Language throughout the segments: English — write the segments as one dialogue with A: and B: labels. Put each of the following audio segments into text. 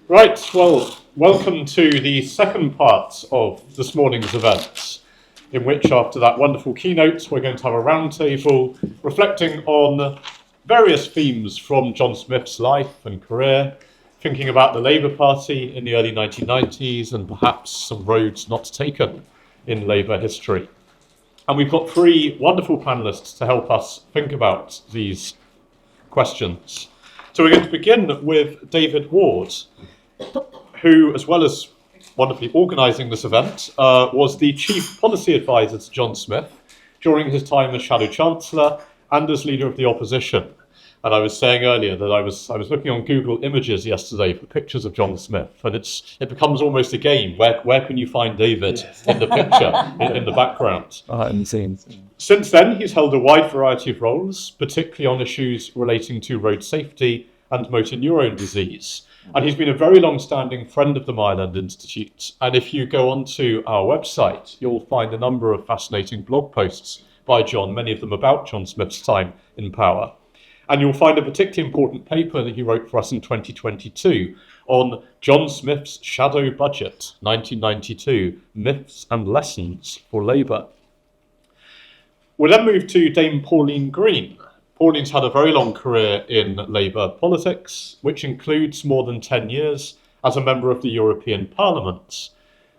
A: Right, well, welcome to the second part of this morning's events, in which after that wonderful keynote, we're going to have a roundtable reflecting on various themes from John Smith's life and career, thinking about the Labour Party in the early 1990s and perhaps some roads not taken in Labour history. And we've got three wonderful panellists to help us think about these questions. So we're going to begin with David Ward, who, as well as wonderfully organising this event, was the chief policy advisor to John Smith during his time as Shadow Chancellor and as leader of the opposition. And I was saying earlier that I was looking on Google Images yesterday for pictures of John Smith, and it becomes almost a game. Where can you find David in the picture, in the background?
B: Behind the scenes.
A: Since then, he's held a wide variety of roles, particularly on issues relating to road safety and motor neurone disease. And he's been a very long-standing friend of the Mireland Institute. And if you go onto our website, you'll find a number of fascinating blog posts by John, many of them about John Smith's time in power. And you'll find a particularly important paper that he wrote for us in 2022 on John Smith's Shadow Budget, 1992, Myths and Lessons for Labour. We'll then move to Dame Pauline Green. Pauline's had a very long career in Labour politics, which includes more than 10 years as a member of the European Parliament.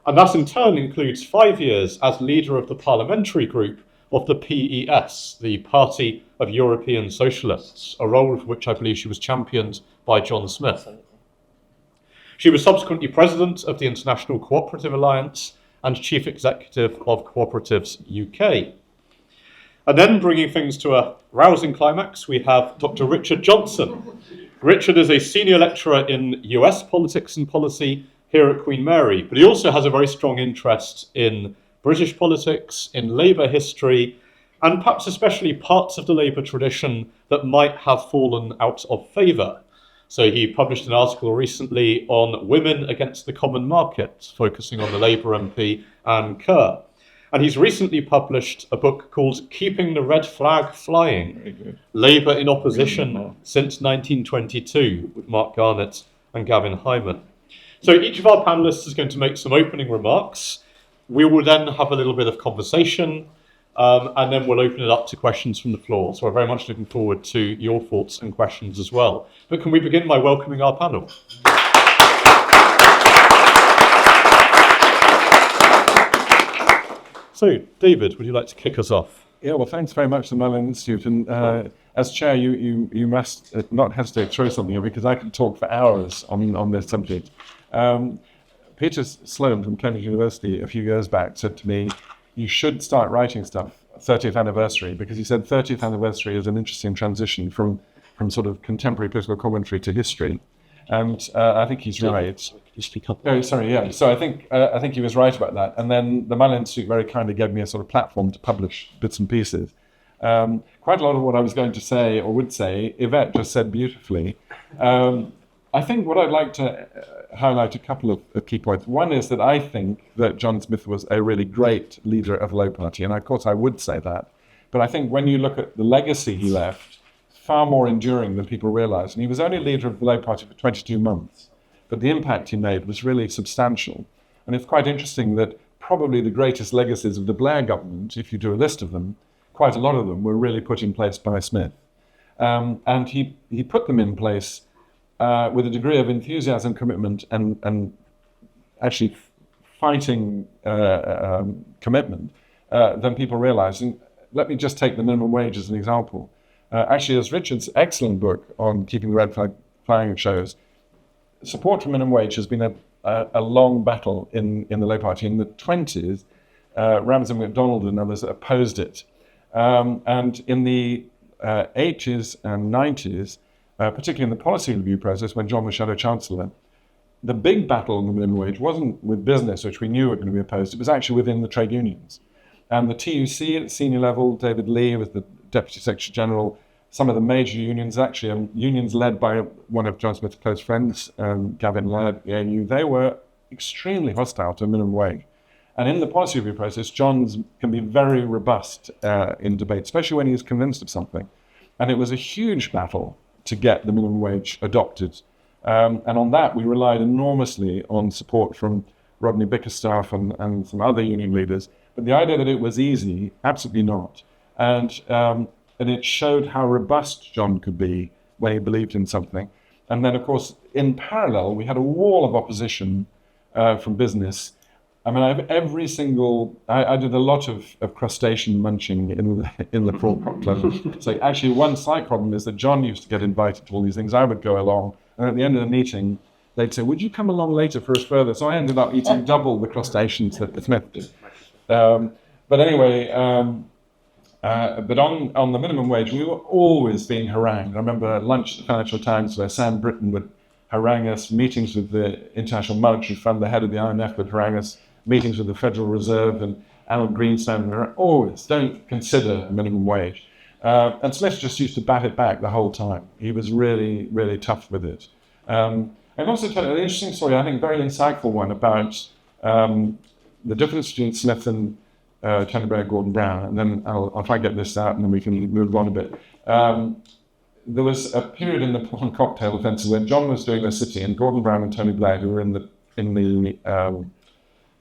A: And that in turn includes 5 years as leader of the parliamentary group of the PES, the Party of European Socialists, a role for which I believe she was championed by John Smith. She was subsequently president of the International Cooperative Alliance and chief executive of Cooperatives UK. And then, bringing things to a rousing climax, we have Dr. Richard Johnson. Richard is a senior lecturer in US politics and policy here at Queen Mary, but he also has a very strong interest in British politics, in Labour history, and perhaps especially parts of the Labour tradition that might have fallen out of favour. So he published an article recently on women against the common market, focusing on the Labour MP Anne Kerr. And he's recently published a book called Keeping the Red Flag Flying, Labour in Opposition since 1922, with Mark Garnett and Gavin Hyman. So each of our panellists is going to make some opening remarks. We will then have a little bit of conversation, and then we'll open it up to questions from the floor. So we're very much looking forward to your thoughts and questions as well. But can we begin by welcoming our panel? So, David, would you like to kick us off?
B: Yeah, well, thanks very much to the Mireland Institute. And as chair, you must not hesitate to throw something in, because I could talk for hours on this subject. Peter Sloan from Cambridge University a few years back said to me, you should start writing stuff 30th anniversary, because he said 30th anniversary is an interesting transition from sort of contemporary political commentary to history. And I think he's right. Oh, sorry, yeah. So I think he was right about that. And then the Mireland Institute very kindly gave me a sort of platform to publish bits and pieces. Quite a lot of what I was going to say, or would say, Yvette just said beautifully. I think what I'd like to highlight a couple of key points. One is that I think that John Smith was a really great leader of the Labour Party, and of course I would say that. But I think when you look at the legacy he left, far more enduring than people realise. And he was only leader of the Labour Party for 22 months, but the impact he made was really substantial. And it's quite interesting that probably the greatest legacies of the Blair government, if you do a list of them, quite a lot of them were really put in place by Smith. And he put them in place with a degree of enthusiasm, commitment, and actually fighting commitment than people realise. And let me just take the minimum wage as an example. Actually, as Richard's excellent book on Keeping the Red Flag Flying shows, support for minimum wage has been a long battle in the Labour Party. In the 20s, Ramsay MacDonald and others opposed it. And in the 80s and 90s, particularly in the policy review process when John was Shadow Chancellor, the big battle on the minimum wage wasn't with business, which we knew were going to be opposed. It was actually within the trade unions. And the TUC at senior level, David Lee was the Deputy Secretary General, some of the major unions, actually unions led by one of John Smith's close friends, Gavin Laird, the ANU, they were extremely hostile to minimum wage. And in the policy review process, John can be very robust in debate, especially when he's convinced of something. And it was a huge battle to get the minimum wage adopted And on that, we relied enormously on support from Rodney Bickerstaff and some other union leaders. But the idea that it was easy, absolutely not. And it showed how robust John could be when he believed in something. And then, of course, in parallel, we had a wall of opposition from business. I mean, I did a lot of crustacean munching in the Prawn Club. So actually, one slight problem is that John used to get invited to all these things. I would go along, and at the end of the meeting, they'd say, "Would you come along later for us further?" So I ended up eating double the crustaceans that Smith did. But anyway, but on the minimum wage, we were always being harangued. I remember at lunch at the Financial Times where Sam Britton would harangue us, meetings with the International Monetary Fund, the head of the IMF would harangue us, meetings with the Federal Reserve, and Alan Greenspan were always, don't consider minimum wage. And Smith just used to bat it back the whole time. He was really, really tough with it. And also tell an interesting story, I think very insightful one, about the difference between Smith and Tony Blair, Gordon Brown, and then I'll try and get this out and then we can move on a bit. There was a period in the Prawn Cocktail offensive where John was doing a city and Gordon Brown and Tony Blair, who were in the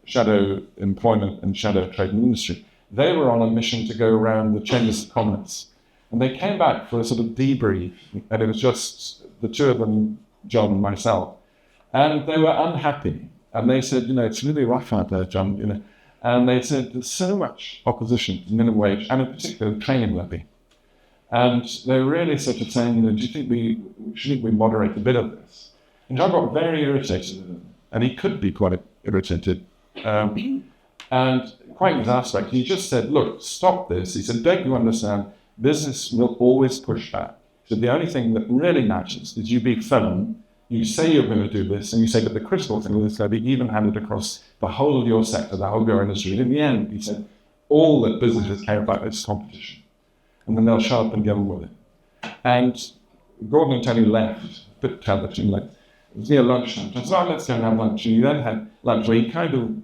B: shadow employment and shadow trade industry, they were on a mission to go around the Chambers of Commerce. And they came back for a sort of debrief, and it was just the two of them, John and myself. And they were unhappy. And they said, it's really rough out there, John, And they said, there's so much opposition to minimum wage, and in particular the training levy. And they were really sort of saying, do you think we moderate a bit of this? And John got very irritated, and he could be quite irritated. And quite exasperated. He just said, look, stop this. He said, don't you understand? Business will always push back. So the only thing that really matters is you be firm. You say you're going to do this, and you say that the critical thing is going to be even-handed across the whole of your sector, the whole of your industry. And in the end, he said, all that businesses care about is competition. And then they'll shut up and get on with it. And Gordon and Tony left, a bit challenging, it was near lunchtime. So I said, let's go and have lunch. And he then had lunch where he kind of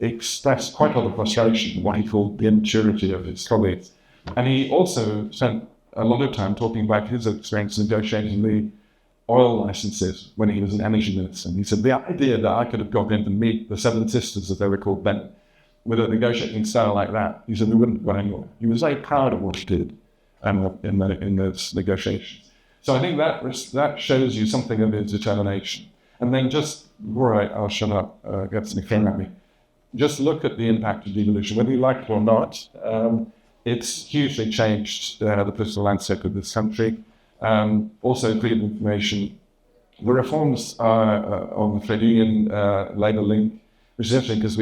B: expressed quite a lot of frustration, what he called the immaturity of his colleagues. And he also spent a lot of time talking about his experience negotiating the oil licenses when he was an energy minister. And he said, the idea that I could have got in to meet the Seven Sisters, as they were called then, with a negotiating style like that, he said, we wouldn't have got anywhere. He was very proud of what he did in those negotiations. So I think that shows you something of his determination. And then just, before I'll shut up, get something thrown at me, just look at the impact of devolution, whether you like it or not. It's hugely changed the political landscape of this country. Also, freedom of information. The reforms on the trade union labour link, which is interesting because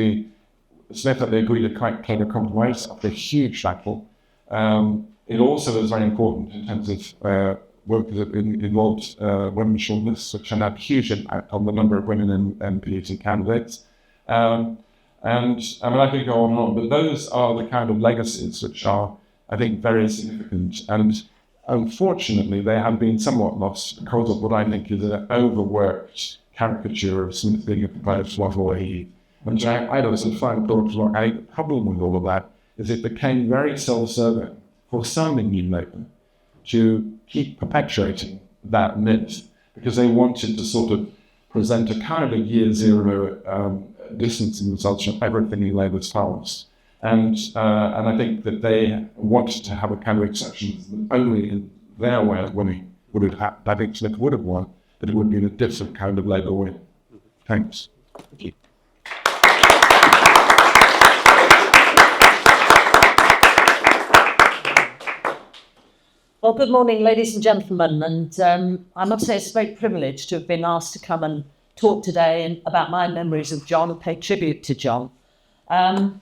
B: Smith and they agreed to quite kind of compromise after a huge battle. It also is very important in terms of work that involved women's shortlists, which had a huge impact on the number of women in MPs and candidates. And I mean, I could go on and on, but those are the kind of legacies which are, I think, very significant. And unfortunately, they have been somewhat lost because of what I think is an overworked caricature of Smith being a provider of Hawaii. And I don't find the problem with all of that is it became very self-serving for some in New Labour to keep perpetuating that myth because they wanted to sort of present a kind of a year zero distancing themselves from everything New Labour's past. And I think that they wanted to have a kind of exception that only in their way of winning would have happened. I think Smith would have won, but it would be in a different kind of Labour win. Thanks. Thank you.
C: Well, good morning, ladies and gentlemen, and I must say it's a great privilege to have been asked to come and talk today about my memories of John and pay tribute to John. I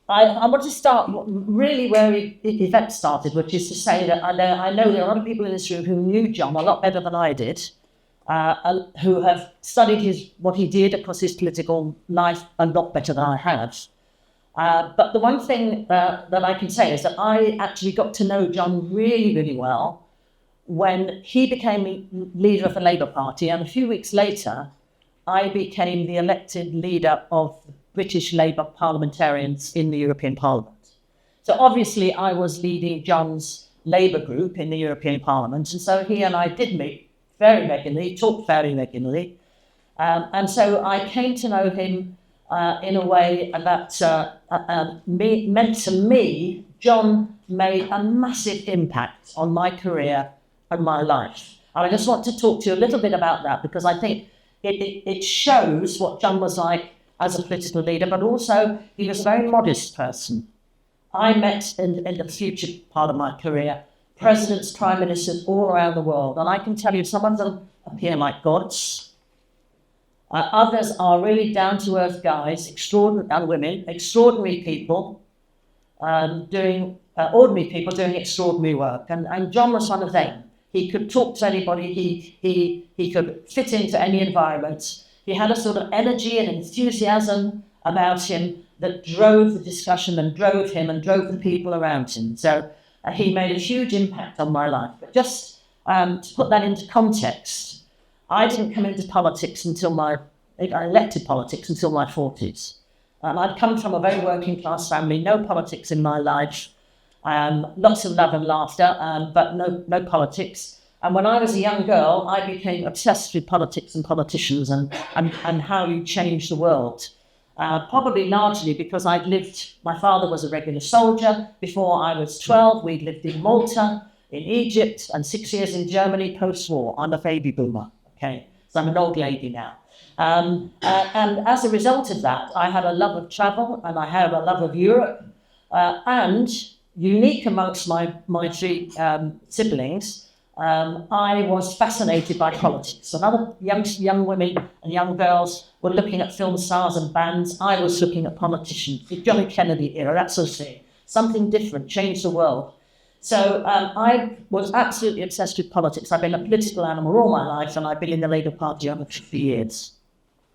C: want to start really where the event started, which is to say that I know there are a lot of people in this room who knew John a lot better than I did, who have studied what he did across his political life a lot better than I have. But the one thing that I can say is that I actually got to know John really, really well when he became leader of the Labour Party, and a few weeks later, I became the elected leader of British Labour parliamentarians in the European Parliament. So obviously, I was leading John's Labour group in the European Parliament, and so he and I did meet very regularly, talked very regularly. And so I came to know him in a way that meant to me, John made a massive impact on my career and my life. And I just want to talk to you a little bit about that, because I think it shows what John was like as a political leader, but also he was a very modest person. I met in the future part of my career presidents, prime ministers all around the world, and I can tell you some of them appear like gods. Others are really down-to-earth guys, extraordinary, and women, extraordinary people, doing extraordinary work. And John was one of them. He could talk to anybody. He could fit into any environment. He had a sort of energy and enthusiasm about him that drove the discussion and drove him and drove the people around him. So he made a huge impact on my life. But just to put that into context, I didn't come into politics elected politics until my 40s. I'd come from a very working class family, no politics in my life, lots of love and laughter, but no politics. And when I was a young girl, I became obsessed with politics and politicians and how you change the world. Probably largely because my father was a regular soldier. Before I was 12, we'd lived in Malta, in Egypt, and 6 years in Germany post-war. I'm a baby boomer, okay? So I'm an old lady now. And as a result of that, I had a love of travel and I had a love of Europe. And unique amongst my three siblings, I was fascinated by politics. And other young women and young girls were looking at film stars and bands. I was looking at politicians, the John F. Kennedy era, that sort of thing. Something different, changed the world. So I was absolutely obsessed with politics. I've been a political animal all my life, and I've been in the Labour Party over 50 years.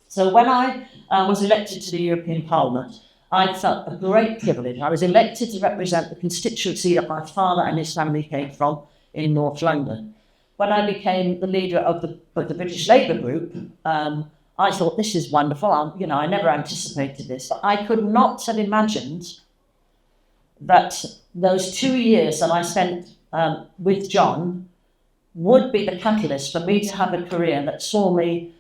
C: So when I was elected to the European Parliament, I felt a great privilege. I was elected to represent the constituency that my father and his family came from in North London. When I became the leader of the British Labour group, I thought, this is wonderful. I never anticipated this. But I could not have imagined that those 2 years that I spent with John would be the catalyst for me to have a career that saw me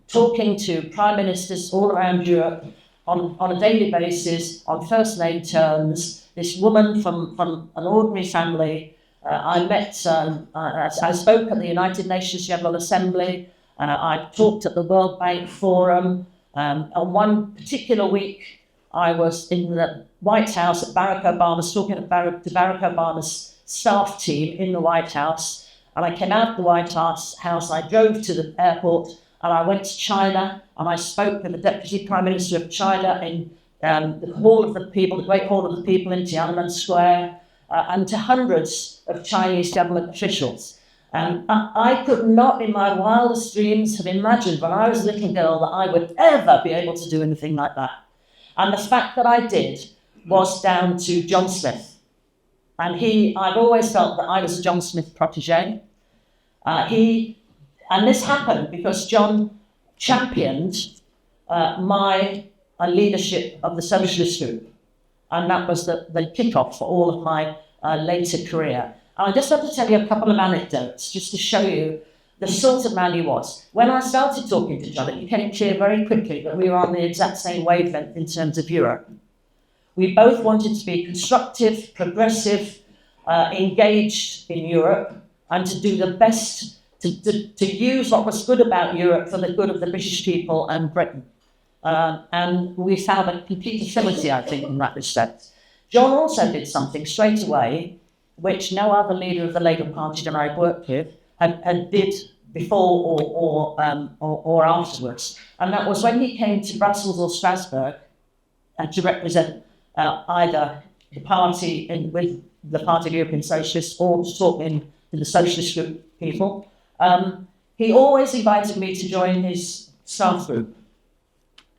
C: talking to prime ministers all around Europe on a daily basis, on first name terms. This woman from an ordinary family. I spoke at the United Nations General Assembly. I talked at the World Bank Forum. On one particular week, I was in the White House at Barack Obama's, talking to Barack Obama's staff team in the White House. And I came out of the White House, I drove to the airport, and I went to China, and I spoke to the Deputy Prime Minister of China in the Hall of the People, the Great Hall of the People in Tiananmen Square, and to hundreds of Chinese government officials. And I could not in my wildest dreams have imagined when I was a little girl that I would ever be able to do anything like that. And the fact that I did was down to John Smith. And I've always felt that I was a John Smith protege. And this happened because John championed my leadership of the socialist group. And that was the kickoff for all of my later career. And I just want to tell you a couple of anecdotes just to show you the sort of man he was. When I started talking to John, it became clear very quickly that we were on the exact same wavelength in terms of Europe. We both wanted to be constructive, progressive, engaged in Europe, and to do the best to use what was good about Europe for the good of the British people and Britain. And we found a complete affinity, I think, in that respect. John also did something straight away, which no other leader of the Labour Party that I worked with had did before or afterwards. And that was when he came to Brussels or Strasbourg to represent either the party with the Party of European Socialists or to talk to the socialist group people. He always invited me to join his staff group.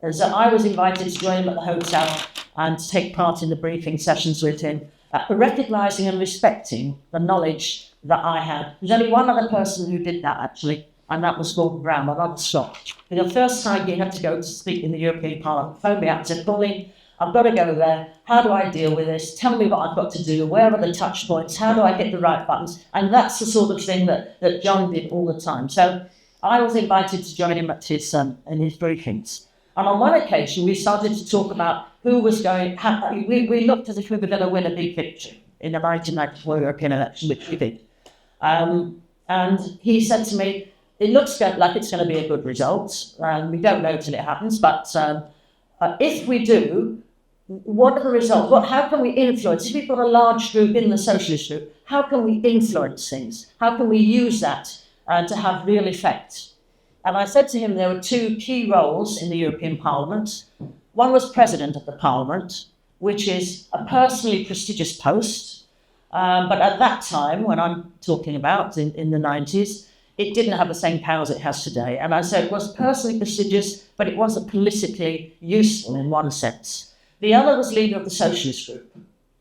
C: And so I was invited to join him at the hotel and to take part in the briefing sessions with him, recognising and respecting the knowledge that I had. There's only one other person who did that, actually, and that was Gordon Brown. I was shocked. The first time he had to go to speak in the European Parliament, phoned me up and said, Pauline, I've got to go there. How do I deal with this? Tell me what I've got to do. Where are the touch points? How do I hit the right buttons? And that's the sort of thing that John did all the time. So I was invited to join him at his in his briefings. And on one occasion, we started to talk about who was going. We looked as if we were going to win a big victory in the 1994 European election, which we did. And he said to me, "It looks like it's going to be a good result. We don't know till it happens, but if we do, what are the results? How can we influence? If we've got a large group in the socialist group, how can we influence things? How can we use that to have real effect?" And I said to him there were two key roles in the European Parliament. One was President of the Parliament, which is a personally prestigious post. But at that time, when I'm talking about in the 90s, it didn't have the same powers it has today. And I said it was personally prestigious, but it wasn't politically useful in one sense. The other was leader of the Socialist Group,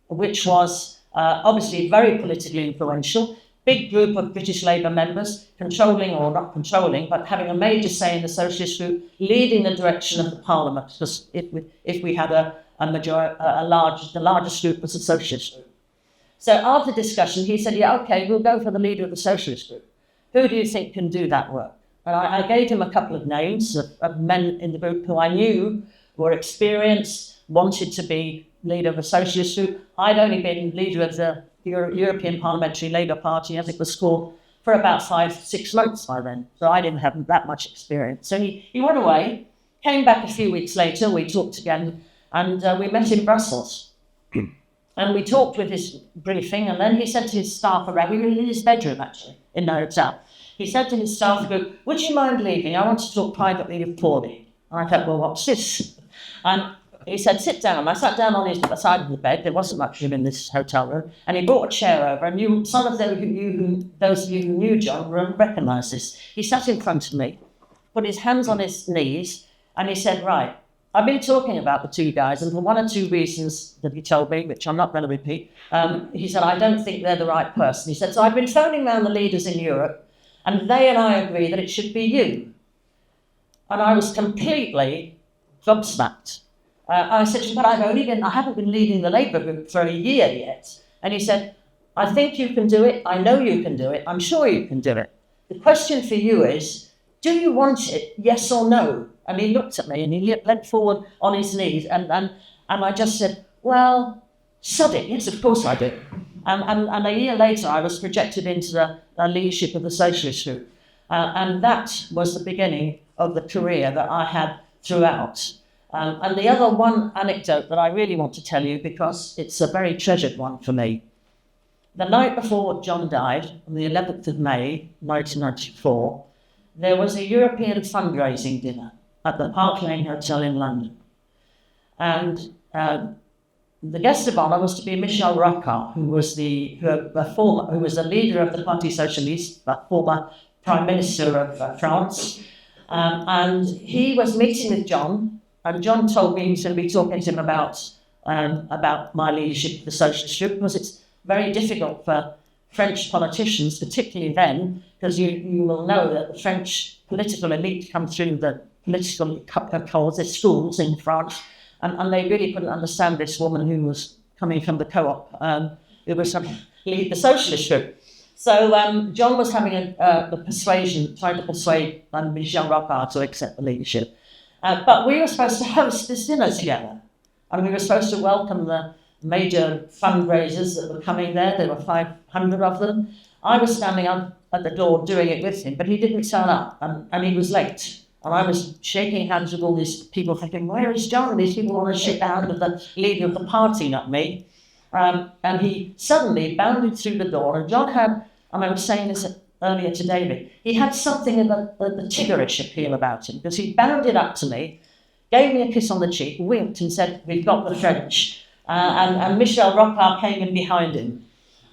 C: which was obviously very politically influential, big group of British Labour members, controlling or not controlling, but having a major say in the Socialist Group, leading the direction of the Parliament, because if we had the largest group was the Socialist Group. So after discussion, he said, "Yeah, okay, we'll go for the leader of the Socialist Group. Who do you think can do that work?" And I gave him a couple of names of men in the group who I knew were experienced, wanted to be leader of the Socialist Group. I'd only been leader of the European Parliamentary Labour Party, as it was called, for about 5-6 months by then. So I didn't have that much experience. So he went away, came back a few weeks later, we talked again, and we met in Brussels. And we talked with his briefing, and then he said to his staff around, we were in his bedroom actually, in the hotel. He said to his staff group, "Would you mind leaving? I want to talk privately with Paulie." And I thought, well, what's this? And he said, "Sit down." I sat down on his side of the bed. There wasn't much room in this hotel room. And he brought a chair over. And some of those of you who knew John will recognise this. He sat in front of me, put his hands on his knees, and he said, "Right, I've been talking about the two guys, and for one or two reasons that he told me, which I'm not going to repeat, he said, I don't think they're the right person." He said, "So I've been phoning around the leaders in Europe, and they and I agree that it should be you." And I was completely gobsmacked. I said, "But I haven't been leading the Labour group for a year yet." And he said, "I think you can do it. I know you can do it. I'm sure you can do it. The question for you is, do you want it, yes or no?" And he looked at me and he leant forward on his knees. And I just said, "Well, sod it. Yes, of course I do." And a year later, I was projected into the leadership of the Socialist Group. And that was the beginning of the career that I had throughout. And the other one anecdote that I really want to tell you, because it's a very treasured one for me. The night before John died, on the 11th of May, 1994, there was a European fundraising dinner at the Park Lane Hotel in London. And the guest of honour was to be Michel Rocard, who was the leader of the Parti Socialiste, the former Prime Minister of France. And he was meeting with John. And John told me he was going to be talking to him about my leadership of the Socialist Group, because it's very difficult for French politicians, particularly then, because you will know that the French political elite come through the political schools in France, and they really couldn't understand this woman who was coming from the co-op, who was lead the Socialist Group. So John was having trying to persuade Michel Rocard to accept the leadership. But we were supposed to host this dinner together, and we were supposed to welcome the major fundraisers that were coming there. There were 500 of them. I was standing up at the door doing it with him, but he didn't turn up, and he was late. And I was shaking hands with all these people thinking, "Where is John?" And these people want to shake the hand of the leader of the party, not me. And he suddenly bounded through the door, and John had, and I was saying this earlier to David, he had something of the tiggerish appeal about him, because he bounded up to me, gave me a kiss on the cheek, winked and said, "We've got the French." And Michel Rocard came in behind him.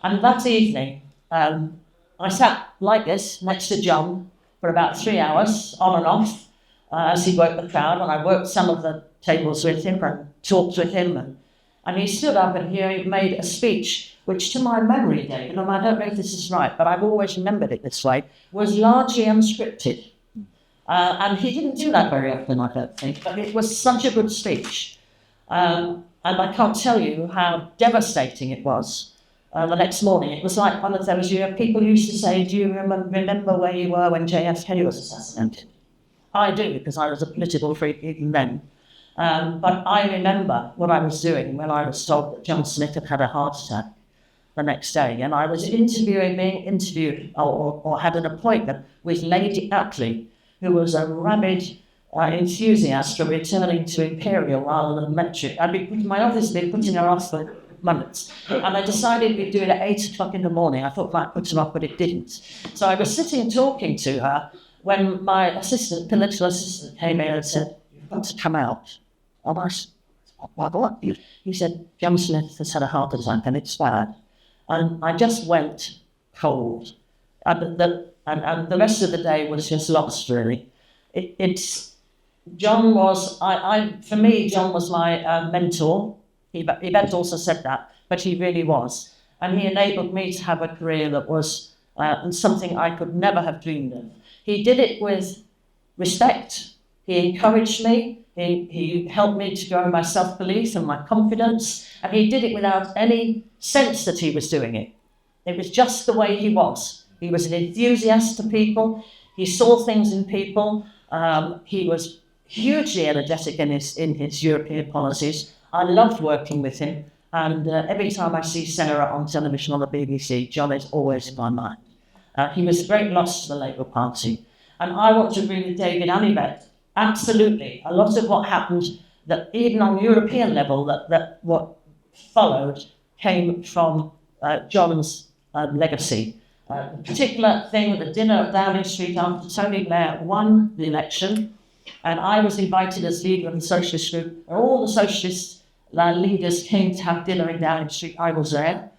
C: And that evening, I sat like this next to John for about 3 hours, on and off, as he worked the crowd, and I worked some of the tables with him and talked with him. And he stood up and he made a speech which, to my memory, David, and I don't know if this is right, but I've always remembered it this way, was largely unscripted. And he didn't do that very often, I don't think, but it was such a good speech. And I can't tell you how devastating it was. The next morning, it was like one of those, people used to say, do you remember where you were when JFK was assassinated? I do, because I was a political freak even then. But I remember what I was doing when I was told that John Smith had had a heart attack the next day. And I was being interviewed or had an appointment with Lady Attlee, who was a rabid enthusiast for returning to Imperial rather than metric. My office had been putting her off for months. And I decided we'd do it at 8 o'clock in the morning. I thought that put her off, but it didn't. So I was sitting and talking to her when my political assistant came in and said, you've got to come out. And I said, what? He said, John Smith has had a heart attack and it's bad. And I just went cold. And the rest of the day was just lost, really. John was, for me, John was my mentor. Yvette also said that, but he really was. And he enabled me to have a career that was something I could never have dreamed of. He did it with respect. He encouraged me. He helped me to grow my self-belief and my confidence. And he did it without any sense that he was doing it. It was just the way he was. He was an enthusiast to people. He saw things in people. He was hugely energetic in his European policies. I loved working with him, and every time I see Sarah on television on the BBC, John is always in my mind. He was a great loss to the Labour Party. And I want to agree with David and Yvette. Absolutely. A lot of what happened, that even on European level, that what followed came from John's legacy. The particular thing with the dinner at Downing Street after Tony Blair won the election, and I was invited as leader of the Socialist group, and all the Socialist leaders came to have dinner in Downing Street. I was there.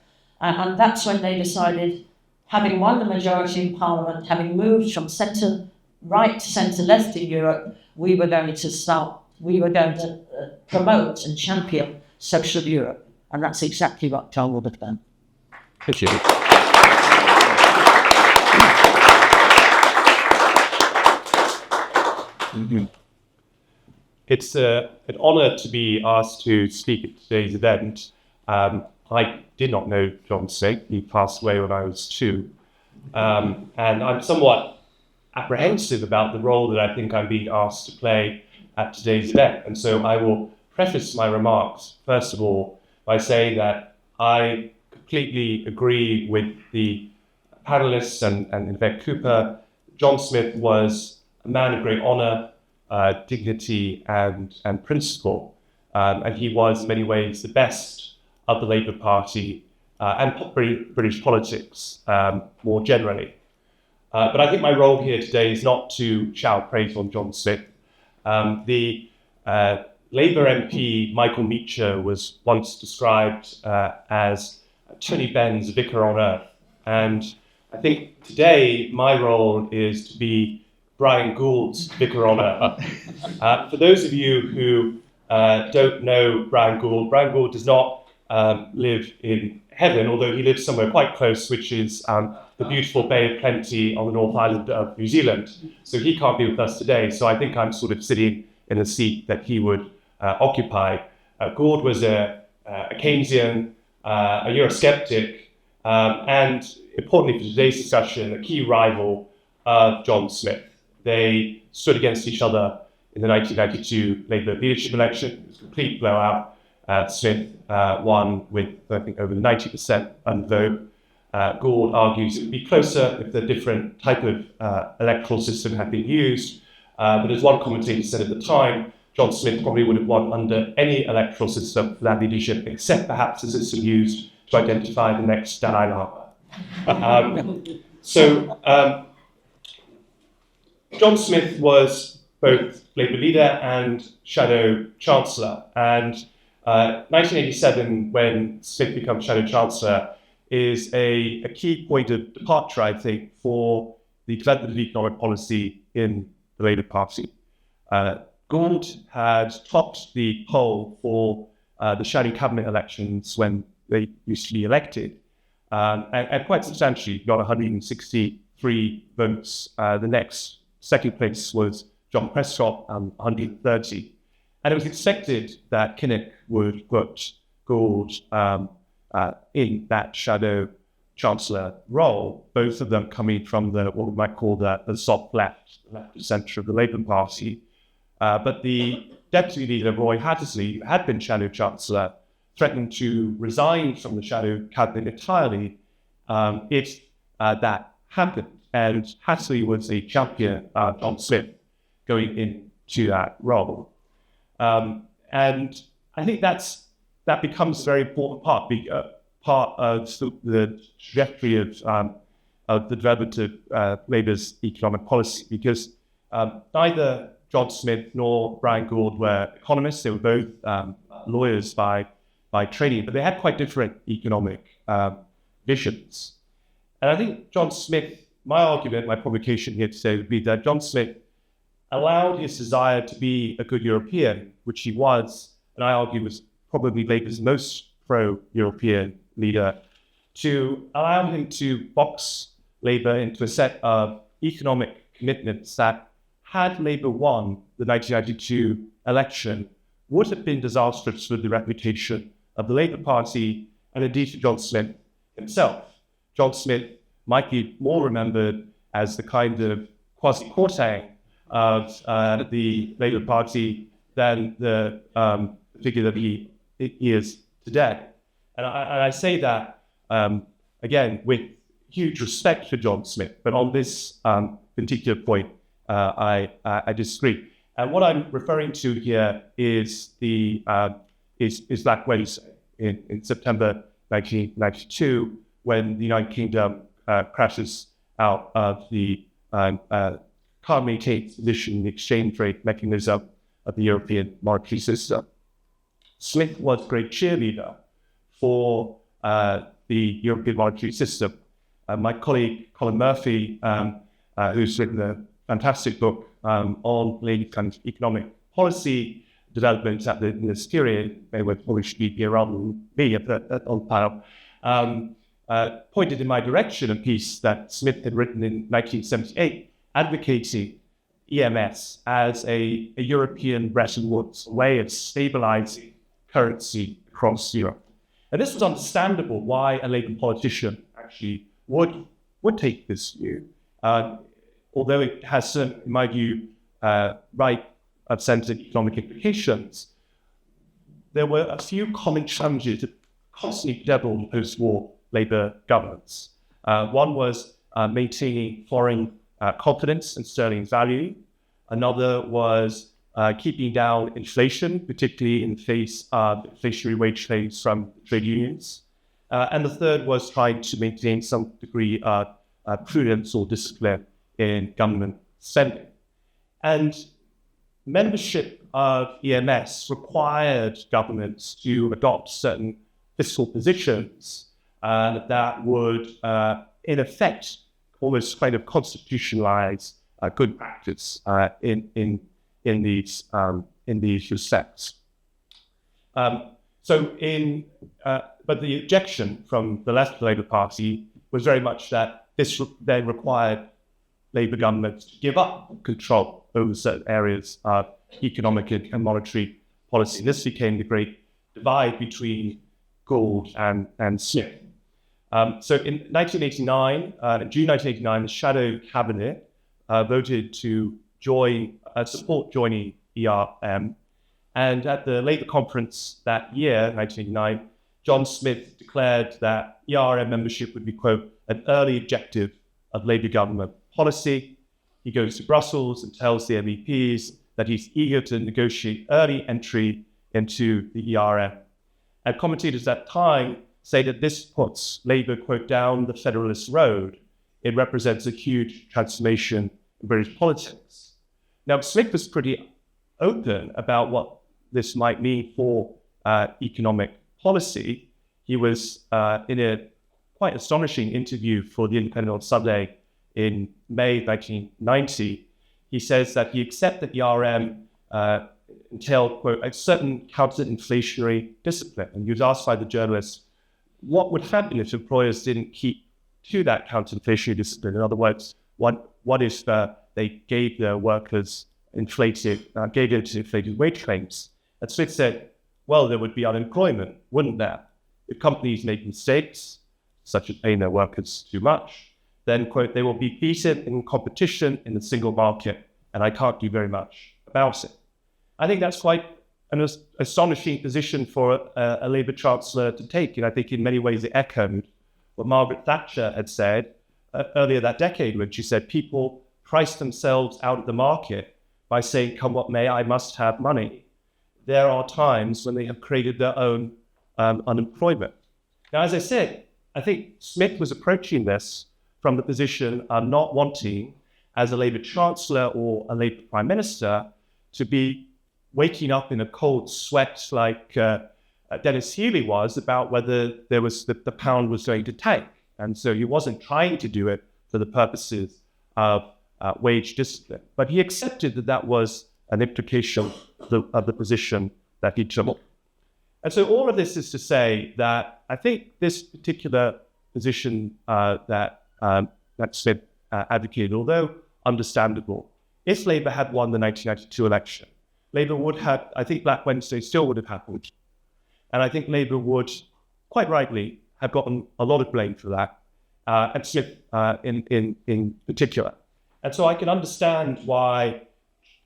C: And that's when they decided, having won the majority in Parliament, having moved from centre-right to centre-left in Europe, we were going to promote and champion social Europe. And that's exactly what John would have done.
A: Thank you.
B: Mm-hmm.
A: It's an honour to be asked to speak at today's event. I did not know John Smith. He passed away when I was 2. And I'm somewhat apprehensive about the role that I think I'm being asked to play at today's event. And so I will preface my remarks, first of all, by saying that I completely agree with the panelists and Yvette Cooper. John Smith was a man of great honour, dignity and principle. And he was in many ways the best of the Labour Party and British politics more generally. But I think my role here today is not to shout praise on John Smith. The Labour MP Michael Meacher was once described as Tony Benn's vicar on earth. And I think today my role is to be Brian Gould's vicar on earth. For those of you who don't know Brian Gould does not live in heaven, although he lives somewhere quite close, which is the beautiful Bay of Plenty on the North Island of New Zealand. So he can't be with us today. So I think I'm sort of sitting in a seat that he would occupy. Gould was a Keynesian, a Eurosceptic, and importantly for today's discussion, a key rival of John Smith. They stood against each other in the 1992 Labour leadership election. It was a complete blowout. Smith won with, I think, over 90% vote. Gould argues it would be closer if the different type of electoral system had been used. But as one commentator said at the time, John Smith probably would have won under any electoral system for that leadership, except perhaps the system used to identify the next Dalai Lama. John Smith was both Labour leader and Shadow Chancellor. And 1987, when Smith becomes Shadow Chancellor, is a key point of departure, I think, for the development of economic policy in the Labour Party. Gould had topped the poll for the Shadow Cabinet elections when they used to be elected, and quite substantially, got 163 votes. The next second place was John Prescott, 130.
D: And it was expected that Kinnock would put Gould in that shadow chancellor role, both of them coming from what we might call the soft left centre of the Labour Party. But the deputy leader, Roy Hattersley, who had been shadow chancellor, threatened to resign from the shadow cabinet entirely if that happened. And Hattersley was a champion on Smith going into that role. And I think that becomes a very important part of the trajectory of the development of Labour's economic policy, because neither John Smith nor Brian Gould were economists. They were both lawyers by training, but they had quite different economic visions. And I think John Smith, my argument, my publication here today would be that John Smith allowed his desire to be a good European, which he was, and I argue was probably Labour's most pro-European leader, to allow him to box Labour into a set of economic commitments that, had Labour won the 1992 election, would have been disastrous for the reputation of the Labour Party and indeed for John Smith himself. John Smith might be more remembered as the kind of quasi-courtier of the Labour Party than the figure that he is today. And I say that, again, with huge respect for John Smith, but on this particular point, I disagree. And what I'm referring to here is is Black Wednesday in September 1992, when the United Kingdom crashes out of the can't maintain its position in the exchange rate mechanism of the European monetary system. Smith was a great cheerleader for the European monetary system. My colleague Colin Murphy, who's written a fantastic book on Labour kind of economic policy development in this period, they would probably should be around me on the panel, pointed in my direction a piece that Smith had written in 1978, advocating EMS as a European Bretton Woods way of stabilizing currency across Europe. And this was understandable why a Labour politician actually would take this view, although it has certain, in my view, right of centred economic implications. There were a few common challenges that constantly bedeviled post-war Labour governments. One was maintaining foreign confidence in sterling value. Another was keeping down inflation, particularly in the face of inflationary wage claims from trade unions. And the third was trying to maintain some degree of prudence or discipline in government spending. And membership of EMS required governments to adopt certain fiscal positions that would, in effect, almost kind of constitutionalize good practice in these respects. But the objection from the left of the Labour Party was very much that this then required Labour governments to give up control over certain areas of economic and monetary policy. This became the great divide between Gould and Smith. So in 1989, in June 1989, the shadow cabinet voted to support joining ERM. And at the Labour conference that year, 1989, John Smith declared that ERM membership would be, quote, an early objective of Labour government policy. He goes to Brussels and tells the MEPs that he's eager to negotiate early entry into the ERM. And commentators at that time say that this puts Labour, quote, down the federalist road. It represents a huge transformation in British politics. Now, Smith was pretty open about what this might mean for economic policy. He was in a quite astonishing interview for The Independent on Sunday in May 1990. He says that he accepted the ERM entailed, quote, a certain counter-inflationary discipline. And he was asked by the journalist, what would happen if employers didn't keep to that counter-inflationary discipline? In other words, what if they gave their workers inflated wage claims? And Smith said, well, there would be unemployment, wouldn't there? If companies make mistakes, such as paying their workers too much, then, quote, they will be beaten in competition in the single market, and I can't do very much about it. I think that's quite an astonishing position for a Labour Chancellor to take. And I think in many ways it echoed what Margaret Thatcher had said earlier that decade, when she said people price themselves out of the market by saying, come what may, I must have money. There are times when they have created their own unemployment. Now, as I said, I think Smith was approaching this from the position of not wanting, as a Labour Chancellor or a Labour Prime Minister, to be waking up in a cold sweat like Dennis Healey was about whether there was the pound was going to tank. And so he wasn't trying to do it for the purposes of wage discipline. But he accepted that that was an implication of the position that he took. And so all of this is to say that I think this particular position that Smith advocated, although understandable, if Labour had won the 1992 election, Labour would have, I think Black Wednesday still would have happened. And I think Labour would, quite rightly, have gotten a lot of blame for that, and Smith in particular. And so I can understand why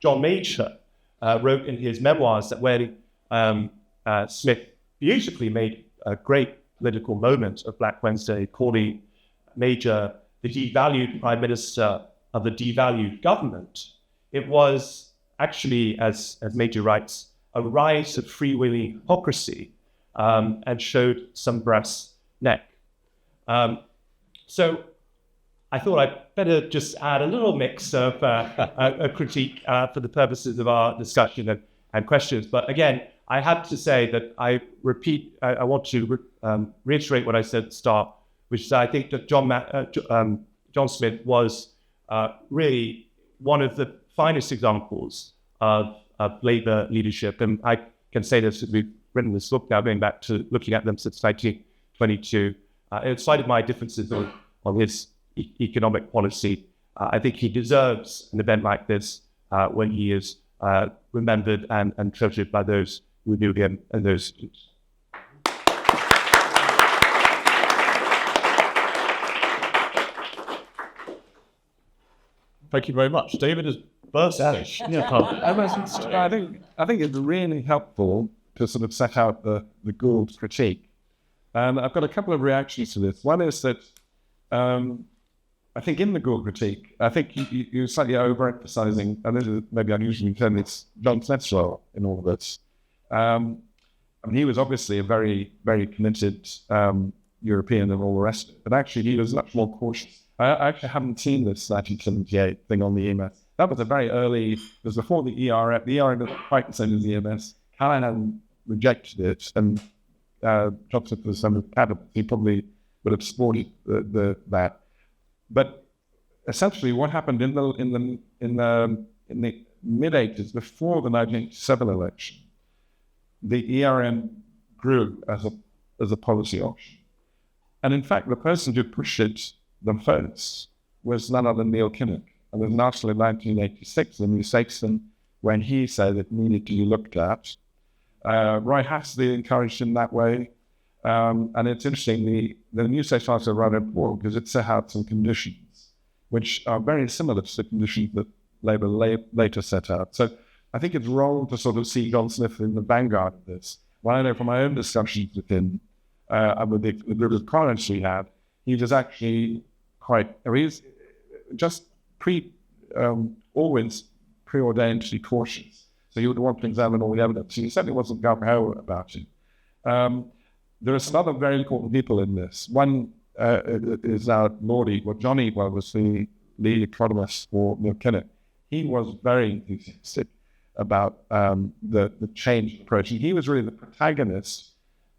D: John Major wrote in his memoirs that when Smith beautifully made a great political moment of Black Wednesday, calling Major the devalued Prime Minister of the devalued government, it was actually, as Major writes, a rise of freewheeling hypocrisy, and showed some brass neck. So I thought I'd better just add a little mix of a critique for the purposes of our discussion and questions. But again, I have to say that I want to reiterate what I said at the start, which is I think that John Smith was really one of the finest examples of Labour leadership. And I can say this, as we've written this book now, going back to looking at them since 1922. In spite of my differences on his economic policy, I think he deserves an event like this when he is remembered and treasured by those who knew him and those students.
A: Thank you very much. David has burst out.
B: I think it's really helpful to sort of set out the Gould critique. And I've got a couple of reactions to this. One is that I think in the Gould critique, I think you're slightly overemphasizing, and this is maybe unusual in terms, it's John Smith's role in all of this. I mean, he was obviously a very, very committed European and all the rest of it, but actually he was much more cautious. I actually haven't seen this 1978 thing on the EMS. That was a very early, it was before the ERM. The ERM was quite the same as the EMS. Callahan rejected it, and Johnson was some cabinet. He probably would have supported that. But essentially, what happened in the mid '80s, before the 1987 election, the ERM grew as a policy option, and in fact, the person who pushed it the first was none other than Neil Kinnock. And there's an article in 1986 in New Saxon when he said it needed to be looked at. Roy Hasley encouraged him that way. And it's interesting, the New Saxon article rather important because it set out some conditions which are very similar to the conditions that Labour later set out. So I think it's wrong to sort of see John Smith in the vanguard of this. Well, I know from my own discussions with him and with the group of comments we had, he was actually he's just always preordained to be cautious. So he would want to examine all the evidence. He certainly wasn't gung-ho about it. There are some other very important people in this. One is now Lordy, Johnny was the lead economist for Neil Kinnock. He was very enthusiastic about the change approach. And he was really the protagonist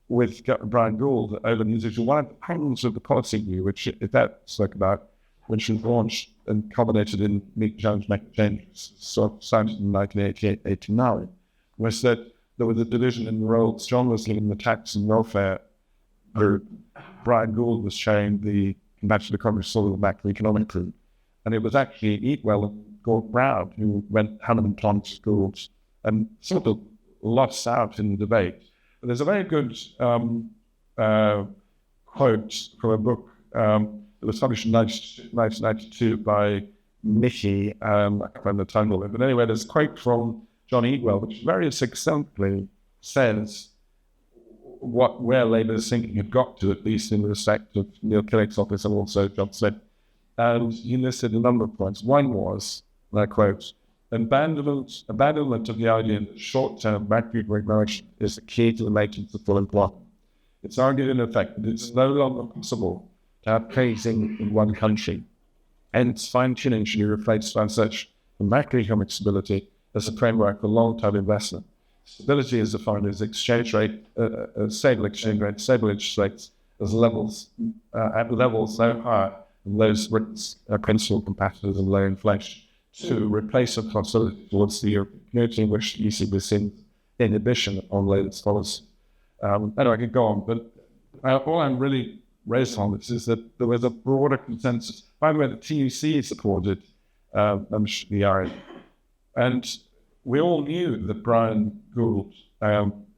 B: with Brian Gould over the issue. One of the patterns of the policy view, which that spoke about, which was launched and culminated in Meek Jones Make Changes, sort of started in 1988-89, was that there was a division in the roles. John was leading the tax and welfare group. Brian Gould was chairing the convention economic sort of macroeconomic group. And it was actually Eatwell and Gordon Brown who went hand in hand to schools and sort of lost out in the debate. But there's a very good quote from a book that was published in 1992 by Mickey, I can't remember the title of it, but anyway, there's a quote from John Eatwell, which very succinctly says where Labour's thinking had got to, at least in respect of Neil Kinnock's office and also John Smith. And he listed a number of points. One was, and I quote, abandonment of the idea that short-term macroeconomic direction is the key to the maintenance of full employment. It's argued in effect that it's no longer possible to have praising in one country. Hence, fine-tuning should be replaced by search for macroeconomic stability as a framework for long-term investment. Stability is defined as exchange rate, stable exchange rate, stable interest rates as levels at levels no higher than those principal competitors and low inflation, to replace a possibility towards the European Community, in which the ECB was in inhibition on Labour's policy. Anyway, I could go on, but all I'm really raised on this is that there was a broader consensus. By the way, the TUC supported the RN, and we all knew that Brian Gould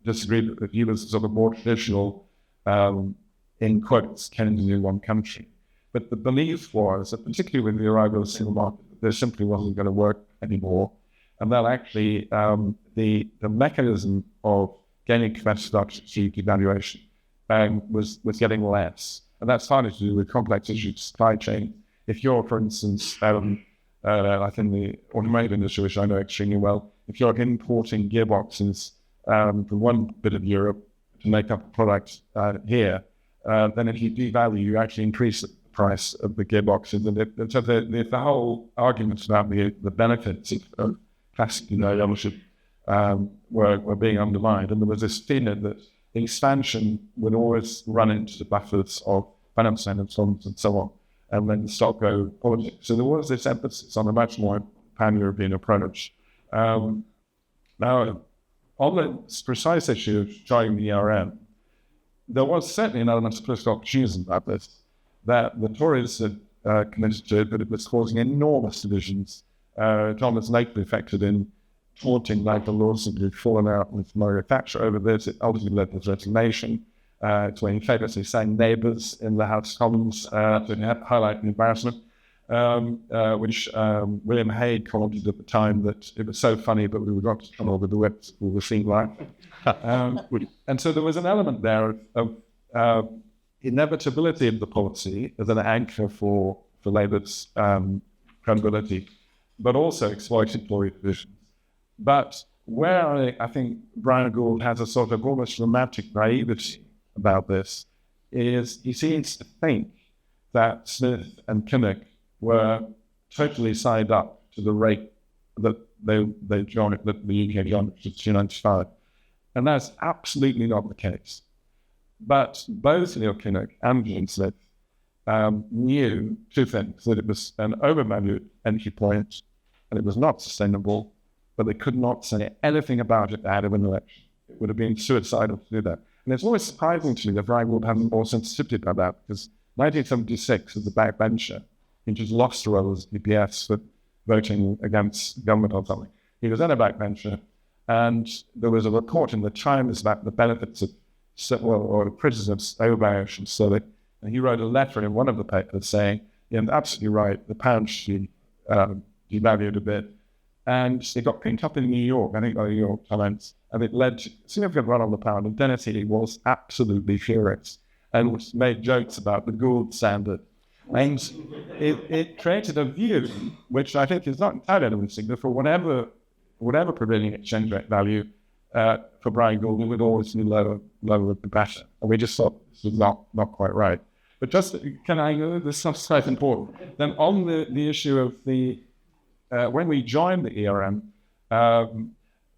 B: disagreed that he was sort of more traditional, in quotes, Kennedy in one country. But the belief was that, particularly with the arrival of the single market, there simply wasn't going to work anymore, and that actually the mechanism of gaining competitive devaluation was getting less, and that's partly to do with complex issues of supply chain. If you're, for instance, like in the automotive industry, which I know extremely well, if you're importing gearboxes from one bit of Europe to make up a product here, then if you devalue, you actually increase the price of the gearboxes. And so the whole arguments about the benefits of plastic ownership were being undermined. And there was this fear that the expansion would always run into the buffers of finance and so on, and then stop go politics. So there was this emphasis on a much more pan-European approach. Now, on the precise issue of trying the ERM, there was certainly an element of political opportunism about this, that the Tories had committed to it, but it was causing enormous divisions. John was lately affected in taunting Nigel Lawson, who'd fallen out with Margaret Thatcher over this. It ultimately led to his resignation. It's when he famously sang Neighbours in the House of Commons to highlight the embarrassment, which William Hague commented at the time that it was so funny, but we got to come over the whips, we were seen like. And so there was an element there of inevitability of the policy as an anchor for Labour's credibility, but also exploitatory divisions. But where I think Brian Gould has a sort of almost romantic naivety about this is he seems to think that Smith and Kinnock were totally signed up to the rate that they joined, that the UK joined, which was 295. And that's absolutely not the case. But both Neil Kinnock and John Smith knew two things: that it was an overvalued entry point and it was not sustainable, but they could not say anything about it ahead of an election. It would have been suicidal to do that. And it's always surprising to me that Brian Gould hasn't more sensitivity about that, because 1976, as a backbencher, he just lost the role as DPS for voting against government or something. He was then a backbencher, and there was a report in the Times about the benefits of or criticism of overvaluation. So and he wrote a letter in one of the papers saying, "You're absolutely right, the pound should devalued a bit." And it got picked up in New York, I think by the New York Times, and it led to a significant run on the pound. And Dennis Healy was absolutely furious and made jokes about the Gould standard. And it created a view, which I think is not entirely convincing, that for whatever prevailing exchange rate value for Brian Gould, it would always be lower the better. And we just thought this was not quite right. But just, this stuff's quite important. Then on the issue of when we joined the ERM,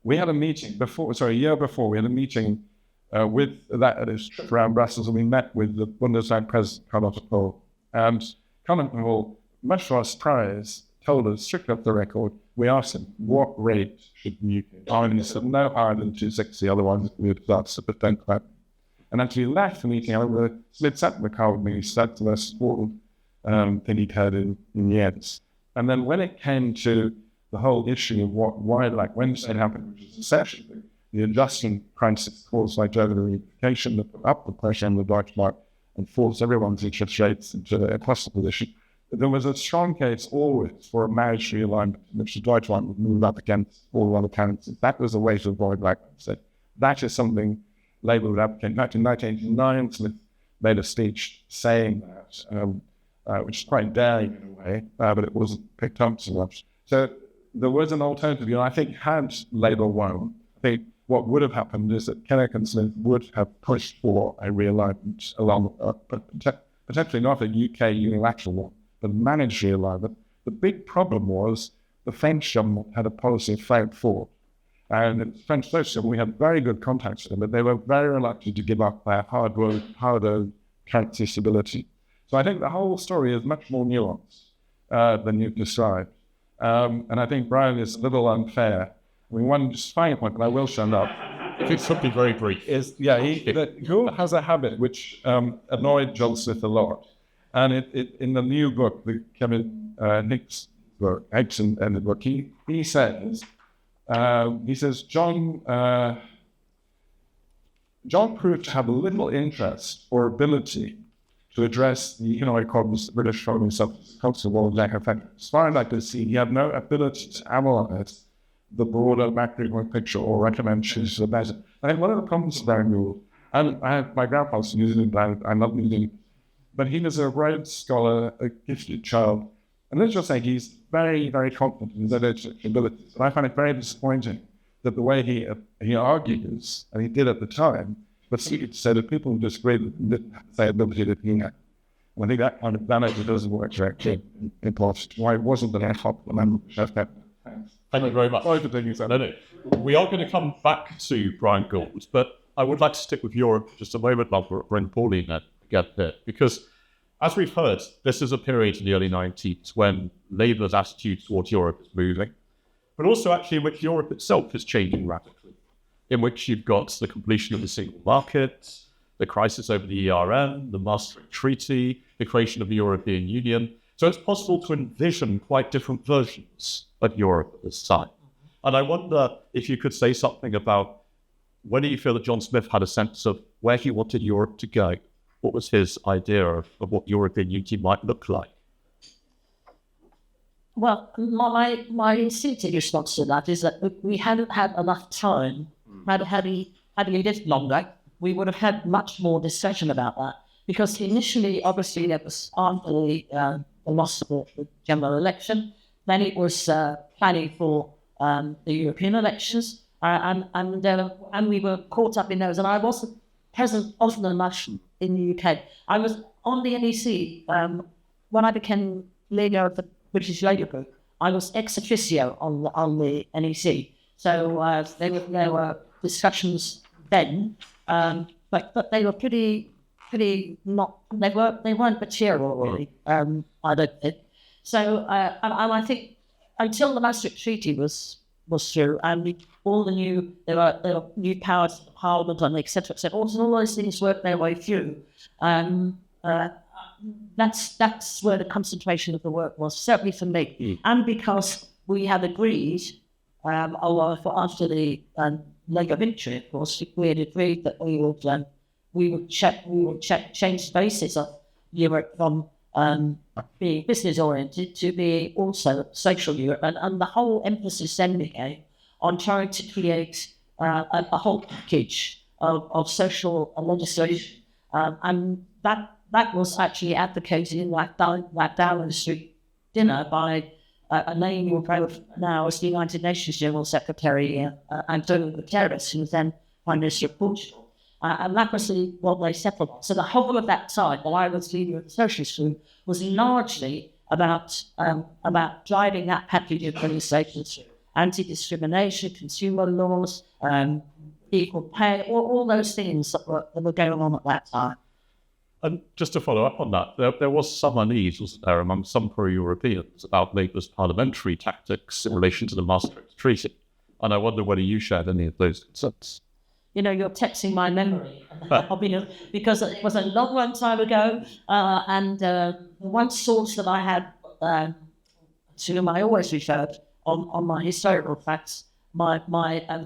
B: we had a meeting a year before, we had a meeting with that trip around Brussels, and we met with the Bundestag President, Karl Kohl. And Karl Kohl, much to our surprise, told us, strictly off the record, we asked him, what rate should the UK? And he said, no higher than 260, otherwise we would start, but don't quite. And actually left the meeting, I remember Smith sat in the car with me, he said to us, thing he'd heard in years. And then when it came to the whole issue of why Wednesday happened, which is a session, the adjustment crisis caused by German reunification that put up the pressure on the Deutsche Mark and forced everyone's interest rates into a plus position. But there was a strong case always for a marriage realignment in which the Deutsche Mark would move up against all other currencies. that was a way to avoid blackness. So that is something Labour would advocate. Back in 1989, Smith made a speech saying that, which is quite daring in a way, but it wasn't picked up so much. So there was an alternative. I think had Labour won, I think what would have happened is that Kinnock and Smith would have pushed for a realignment along, but potentially not a UK unilateral one, but managed realignment. The big problem was the French government had a policy of failed forward. And the French Socialists, we had very good contacts with them, but they were very reluctant to give up their hard-earned currency stability. So I think the whole story is much more nuanced than you've described. And I think Brian is a little unfair. I mean, one just final point, but I will shut up.
A: If it's something very brief.
B: Gould has a habit which annoyed John Smith a lot. And in the new book, the Kevin Hicks book, Hicks and the book, he says, John proved to have little interest or ability to address the economic problems the British found themselves comfortable with lack of effect. As far as I could see, he had no ability to analyze the broader macroeconomic picture or recommend changes to the better. I think one of the problems with Barry Gould, and I have my grandfather's from New Zealand, I love New Zealand, but he was a Rhodes Scholar, a gifted child. And let's just say he's very, very confident in his intellectual abilities. And I find it very disappointing that the way he argues, and he did at the time, but he said that people who disagreed with him didn't have the same ability that he had. And I think that kind of vanity doesn't work directly in politics. Why wasn't the last popular member of the
A: Thank you very much.
B: Sorry for taking that.
A: No. We are going to come back to Brian Gould, but I would like to stick with Europe just a moment longer, Brent Pauline, again there, because as we've heard, this is a period in the early 90s when Labour's attitude towards Europe is moving, but also actually in which Europe itself is changing rapidly, in which you've got the completion of the single market, the crisis over the ERM, the Maastricht Treaty, the creation of the European Union. So it's possible to envision quite different versions of Europe at this time. And I wonder if you could say something about whether you feel that John Smith had a sense of where he wanted Europe to go. What was his idea of what European unity might look like?
C: Well, my instinctive response to that is that we hadn't had enough time. Had he lived longer, we would have had much more discussion about that. Because initially, obviously, it was after the loss of the general election. Then it was planning for the European elections, and we were caught up in those. And I wasn't present often enough in the UK. I was on the NEC when I became leader of the British Labour Group. I was ex officio on the NEC, so there were discussions then, but they were pretty not. They weren't material really. I don't think so. And I think until the Maastricht Treaty was through, and all the there were new powers of Parliament and etc. All those things worked their way through. That's where the concentration of the work was, certainly for me, and because we had agreed, after the Labour victory, of course, we had agreed that we would change the basis of Europe from being business oriented to be also social Europe, and the whole emphasis then became on trying to create a whole package of social legislation, and that was actually advocated in that Dowling Street dinner by a name you'll know now as the United Nations General Secretary, Antonio Guterres, who was then Prime Minister of Portugal. And that was what they settled on. So the whole of that time, while I was leader of the Socialist Group, was largely about driving that package of legislation through. Anti-discrimination, consumer laws, equal pay, all those things that were going on at that time.
A: And just to follow up on that, there was some unease, wasn't there, among some pro-Europeans about Labour's parliamentary tactics in relation to the Maastricht Treaty. And I wonder whether you shared any of those concerns.
C: You're texting my memory, because it was a long time ago, and one source that I had, to whom I always referred on my historical facts, my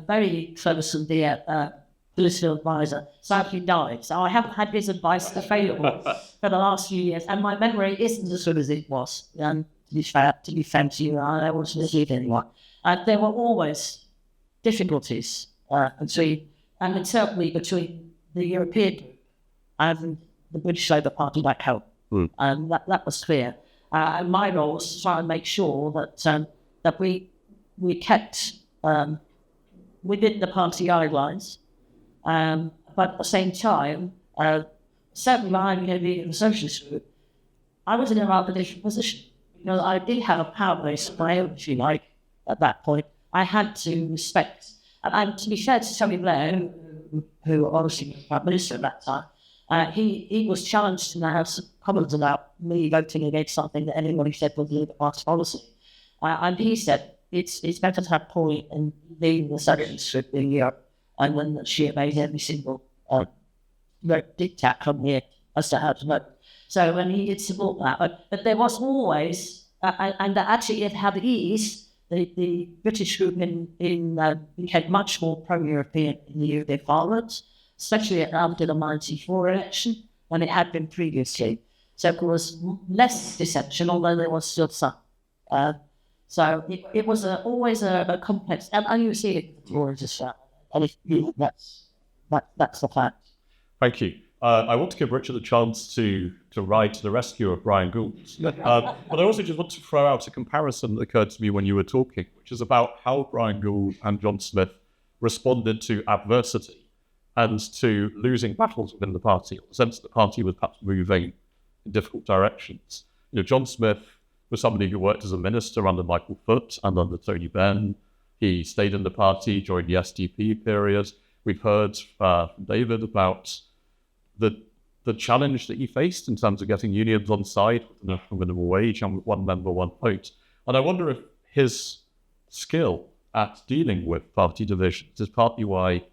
C: very close and dear political advisor sadly died. So I haven't had his advice available for the last few years, and my memory isn't as good as it was. To be fair to you, I don't want to mislead anyone. There were always difficulties and certainly between the European group and the British Labour Party back home. And that was clear. And my role was to try and make sure that we kept within the party guidelines, but at the same time, certainly when I became leader of the Socialist group, I was in a rather different position. Because I did have a power base of my own, if you like, at that point. I had to respect, and to be fair to Tony Blair, who obviously was Prime Minister at that time, he was challenged in the House of Commons about me voting against something that anybody said was Labour Party policy. And he said, it's better to have Paul and leading the Socialists in Europe, and when she obeys every single diktat from here as to how to vote. So when he did support that, but there was always, and actually it had eased, the British group became much more pro-European in the European Parliament, especially after the 94 election, when it had been previously. So there was less dissension, although there was still some. So it was always a complex, and you see it before as well. That's the fact.
A: Thank you. I want to give Richard a chance to ride to the rescue of Brian Gould. But I also just want to throw out a comparison that occurred to me when you were talking, which is about how Brian Gould and John Smith responded to adversity and to losing battles within the party, or the sense that the party was perhaps moving in difficult directions. John Smith was somebody who worked as a minister under Michael Foot and under Tony Benn. He stayed in the party during the SDP period. We've heard from David about the challenge that he faced in terms of getting unions on side with the national minimum wage and one member, one vote. And I wonder if his skill at dealing with party divisions is partly why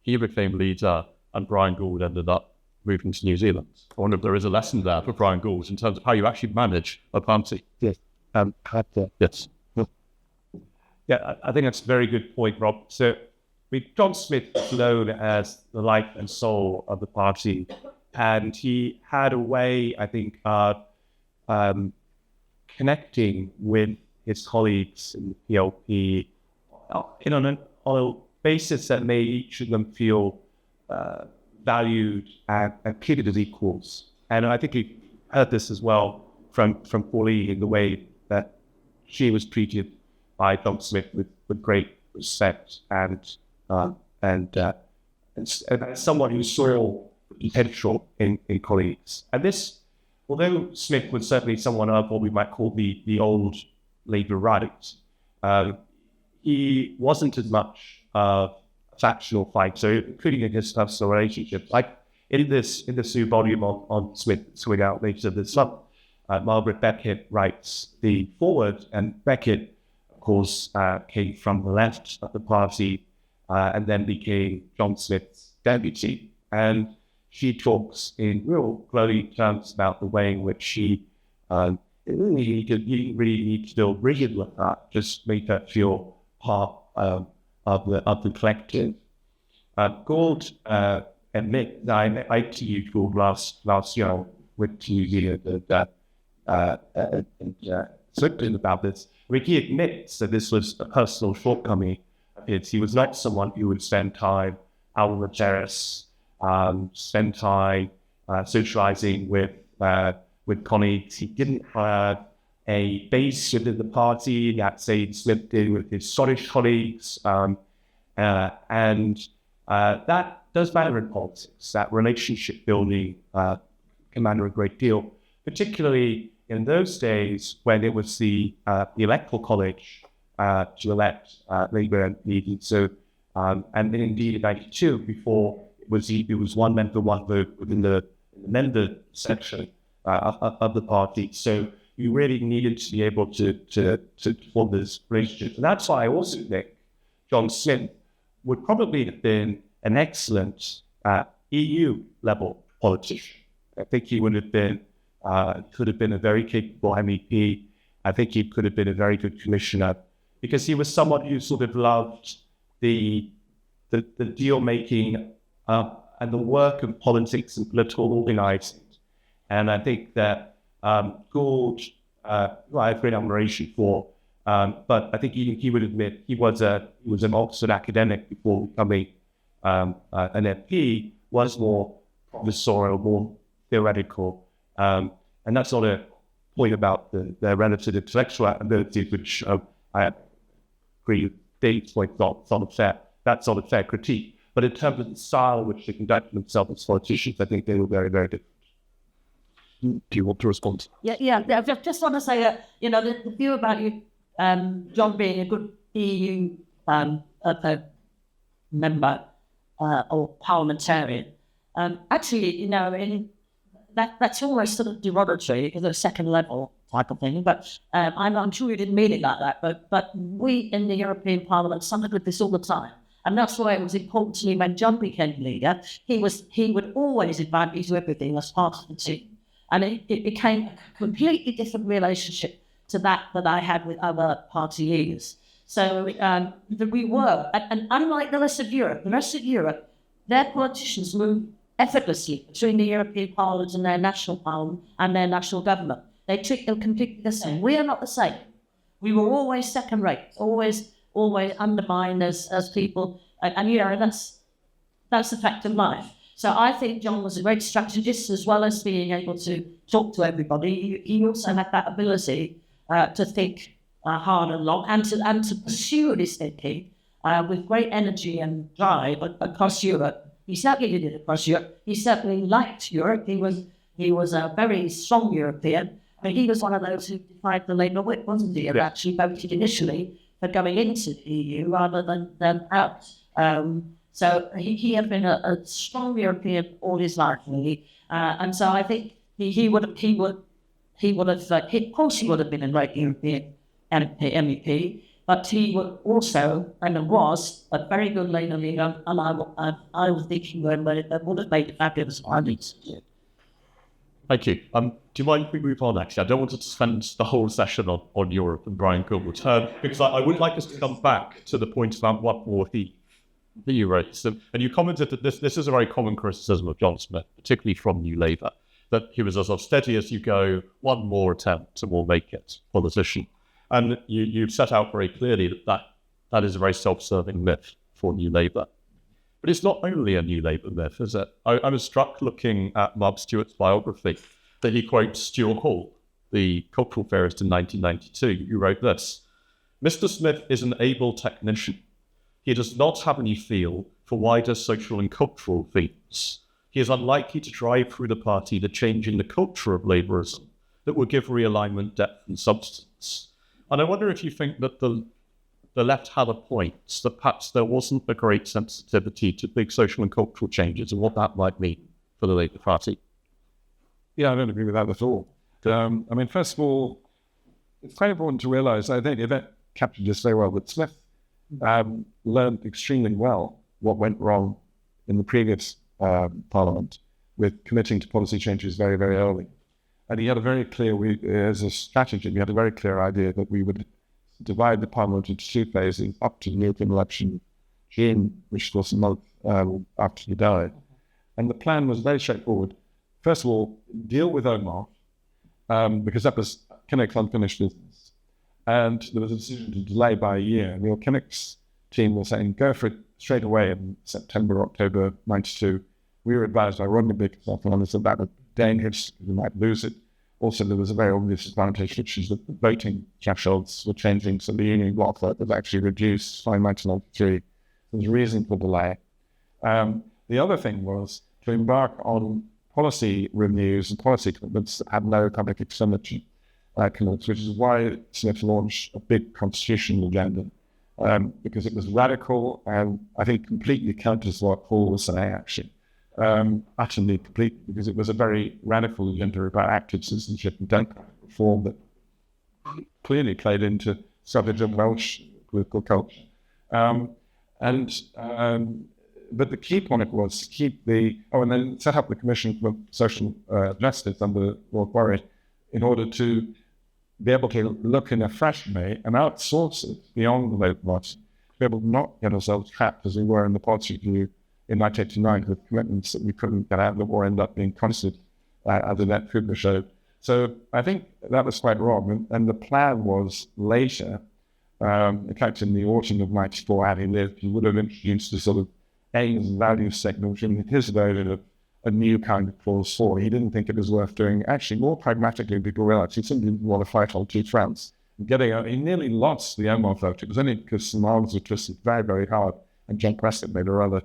A: he became leader and Brian Gould ended up moving to New Zealand. I wonder if there is a lesson there for Brian Gould in terms of how you actually manage a party.
D: Yes.
A: Yes.
D: Yeah, I think that's a very good point, Rob. So John Smith is known as the life and soul of the party, and he had a way, I think, of connecting with his colleagues in the PLP on a basis that made each of them feel valued and treated as equals. And I think you heard this as well from Pauline in the way that she was treated by John Smith with great respect and someone who saw potential in colleagues. And this, although Smith was certainly someone of what we might call the old Labour right, he wasn't as much a factional fighter, including in his personal relationships. Like in this new volume on Smith, swing out later this month, Margaret Beckett writes the foreword, and Beckett, of course, came from the left of the party, and then became John Smith's deputy. And she talks in real glowing terms about the way in which he really need to still bring it like that, just make her feel part of the collective. Gould admit that I interviewed Gould last year with New Zealand and spoken about this. I mean, he admits that this was a personal shortcoming. He was not someone who would spend time out on the terrace, spend time socializing with colleagues. He didn't have a base within the party that, say, slipped in with his Scottish colleagues. And that does matter in politics. That relationship building can matter a great deal, particularly in those days when it was the electoral college to elect Labour MPs. So, and then indeed in '92, before it was one member, one vote within the member section of the party. So you really needed to be able to form this relationship. And that's why I also think John Smith would probably have been an excellent EU level politician. I think he would have been, could have been a very capable MEP. I think he could have been a very good commissioner. because he was someone who sort of loved the deal making and the work of politics and political organizing. And I think that Gould, I have great admiration for, but I think he would admit he was an Oxford academic before becoming an MP, was more professorial, more theoretical. And that's not a point about the relative intellectual ability, which I agree with Dave's point, that's not a fair critique. But in terms of the style in which they conduct themselves as politicians, I think they were very, very different. Do you want to respond?
C: Yeah. I just want to say that, the view about you, John being a good EU member or parliamentarian, actually, that's almost sort of derogatory, because a second level type of thing. But I'm sure you didn't mean it like that. But we in the European Parliament suffered with this all the time. And that's why it was important to me when John became leader. He would always invite me to everything as part of the team. And it became a completely different relationship to that I had with other party leaders. So we were, and unlike the rest of Europe, their politicians moved effortlessly between the European Parliament and their national parliament and their national government. They treat them completely the same. We are not the same. We were always second rate, always undermined as people, and that's the fact of life. So I think John was a great strategist, as well as being able to talk to everybody. He also had that ability to think hard and long, and to pursue his thinking with great energy and drive across Europe. He certainly did it across Europe. He certainly liked Europe. He was a very strong European, but he was one of those who defied the Labour whip, wasn't he? And actually voted initially for going into the EU rather than out. So he had been a strong European all his life, really, and so I think he would have. Of course, he would have been a great European MEP, but he would also, and was, a very good Labour leader, and I was thinking that would have made fabulous arguments.
A: Thank you. Do you mind if we move on, actually? I don't want to spend the whole session on Europe and Brian Gould, because I would like us to come back to the point about what more he raised. And you commented that this is a very common criticism of John Smith, particularly from New Labour, that he was as steady as you go, one more attempt and we'll make it politician. And you've set out very clearly that is a very self-serving myth for New Labour. But it's not only a New Labour myth, is it? I was struck looking at Mark Stewart's biography that he quotes Stuart Hall, the cultural theorist in 1992, who wrote this: "Mr. Smith is an able technician. He does not have any feel for wider social and cultural themes. He is unlikely to drive through the party the change in the culture of Labourism that will give realignment depth and substance." And I wonder if you think that the left had a point, that perhaps there wasn't a great sensitivity to big social and cultural changes and what that might mean for the Labour Party.
B: Yeah, I don't agree with that at all. First of all, it's quite important to realise, I think Yvette captured this very well, that Smith learned extremely well what went wrong in the previous Parliament with committing to policy changes very, very early. And he had a very clear, as a strategy, we had a very clear idea that we would divide the Parliament into two phases up to the European election in, which was a month after he died. And the plan was very straightforward. First of all, deal with Omar, because that was Kinnock's unfinished business. And there was a decision to delay by a year. And Kinnock's team was saying, go for it straight away in September, October 92. We were advised by Rodney Bickerstaff on this about the dangerous, we might lose it. Also, there was a very obvious advantage, which is that the voting thresholds were changing, so the Union bloc vote was actually reduced by 1993. There was a reason for delay. The other thing was to embark on policy reviews and policy commitments that had no public expenditure commitments, which is why Smith launched a big constitutional agenda, because it was radical and I think completely counters what Paul was saying, actually. Utterly complete, because it was a very radical agenda about active citizenship and democratic reform that clearly played into Scottish and Welsh political culture. But the key point was to keep and then set up the Commission for Social Justice under Lord Warwick in order to be able to look in a fresh way and outsource it beyond the Labour Party, be able to not get ourselves trapped as we were in the Party view in 1989 with commitments that we couldn't get out of the war, end up being constant, as Annette Cooper showed. So I think that was quite wrong. And the plan was later, in fact, in the autumn of 94, had he lived, he would have introduced a sort of aims and values segment, which in his version of a new kind of clause 4. He didn't think it was worth doing. Actually, more pragmatically, people realized he simply didn't want to fight on two fronts. He nearly lost the Omar vote. It was only because some arms were twisted very, very hard, and John Prescott made a rather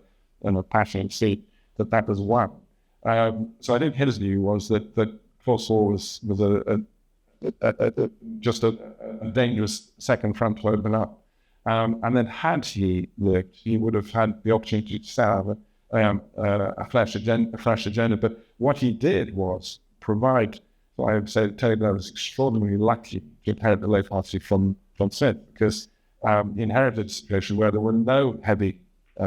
B: passionate seat that was won. So I think his view was that clause 4 was just a dangerous second front to open up. And then had he lived, he would have had the opportunity to have a flash agenda. But what he did was provide, so I would say, that I was extraordinarily lucky to inherit the Labour Party from Smith, because he inherited a situation where there were no heavy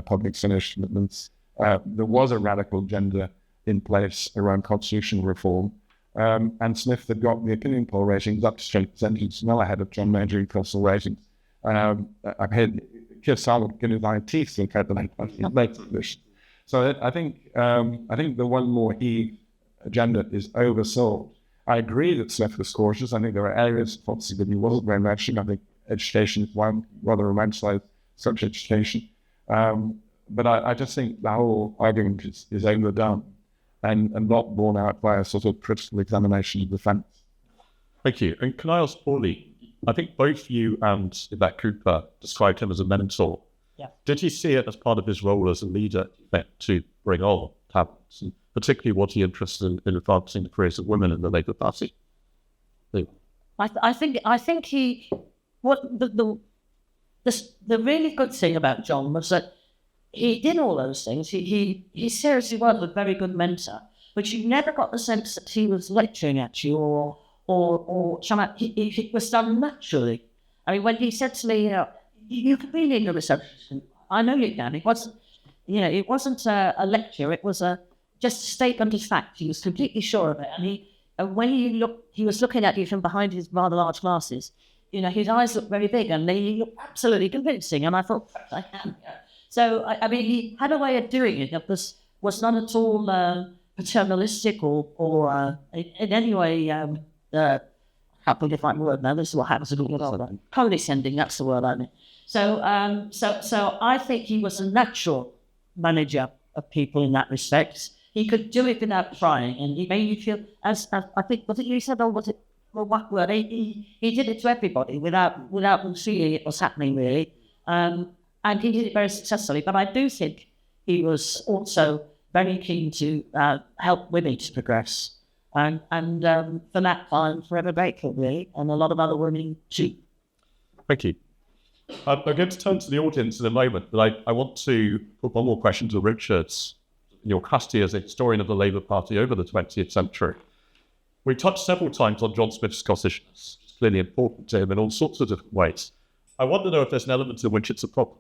B: public service commitments. There was a radical agenda in place around constitutional reform. And Smith had got the opinion poll ratings up to 3%, well ahead of John Major in personal ratings. I've had Keir Starmer get his iron teeth in late English. So I think the one more he agenda is oversold. I agree that Smith was cautious. I think there are areas, obviously, that he wasn't very mentioned. I think education is one, rather romanticized such education. But I just think the whole argument is overdone and not borne out by a sort of critical examination of the facts.
A: Thank you. And can I ask Paulie, I think both you and Yvette Cooper described him as a mentor.
C: Yeah.
A: Did he see it as part of his role as a leader to bring on talents, and particularly was he interested in advancing the careers of women in the Labour Party?
C: I think he, what the really good thing about John was that he did all those things. He seriously was a very good mentor, but you never got the sense that he was lecturing at you or somehow it was done naturally. I mean, when he said to me, you can be leader of a subject, I know you can. It wasn't a lecture. It was just a statement of fact. He was completely sure of it. And when he was looking at you from behind his rather large glasses. His eyes looked very big and they looked absolutely convincing. And I thought, I can. So, I mean, he had a way of doing it that was not at all paternalistic or in any way, I can't think of the right word now, this is what happens to people, condescending, that's the word I mean. So I think he was a natural manager of people in that respect. He could do it without trying, and he made you feel, as I think, was it you said, or was it, well, what word? He did it to everybody without them seeing it was happening, really. And he did it very successfully. But I do think he was also very keen to help women to progress. And for that, I'm forever grateful, really, and a lot of other women too.
A: Thank you. I'm going to turn to the audience in a moment, but I want to put one more question to Richard's. Your custody as a historian of the Labour Party over the 20th century. We touched several times on John Smith's Scottishness. It's clearly important to him in all sorts of different ways. I want to know if there's an element in which it's a problem.